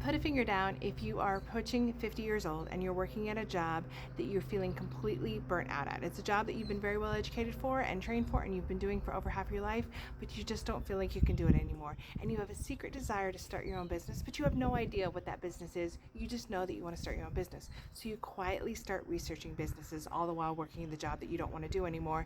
Put a finger down if you are approaching 50 years old and you're working at a job that you're feeling completely burnt out at. It's a job that you've been very well educated for and trained for and you've been doing for over half your life, but you just don't feel like you can do it anymore. And you have a secret desire to start your own business, but you have no idea what that business is. You just know that you want to start your own business. So you quietly start researching businesses all the while working the job that you don't want to do anymore.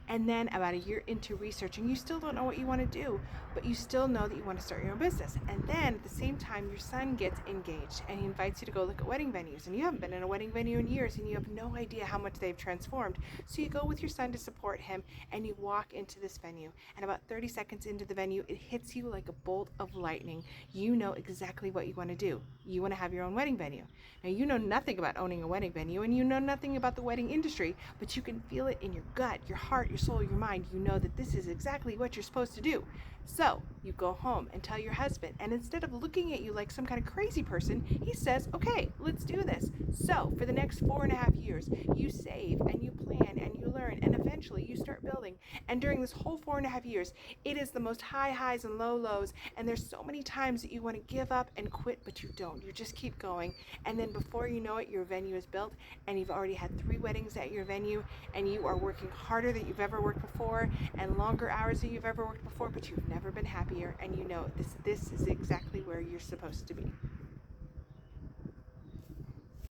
And then about a year into researching, you still don't know what you want to do, but you still know that you want to start your own business. And then at the same time, your son gets engaged and he invites you to go look at wedding venues. And you haven't been in a wedding venue in years and you have no idea how much they've transformed. So you go with your son to support him and you walk into this venue. And about 30 seconds into the venue, it hits you like a bolt of lightning. You know exactly what you want to do. You want to have your own wedding venue. Now, you know nothing about owning a wedding venue and you know nothing about the wedding industry, but you can feel it in your gut, your heart, your soul, your mind. You know that this is exactly what you're supposed to do. So you go home and tell your husband, and instead of looking at you like some kind of crazy person, he says, okay, let's do this. So for the next 4.5 years, you save and you plan and you learn, and eventually you start building. And during this whole 4.5 years, it is the most high highs and low lows. And there's so many times that you want to give up and quit, but you don't. You just keep going. And then before you know it, your venue is built, and you've already had 3 weddings at your venue, and you are working harder than you've ever worked before and longer hours than you've ever worked before, but you've never been happier, and you know this is exactly where you're supposed to be.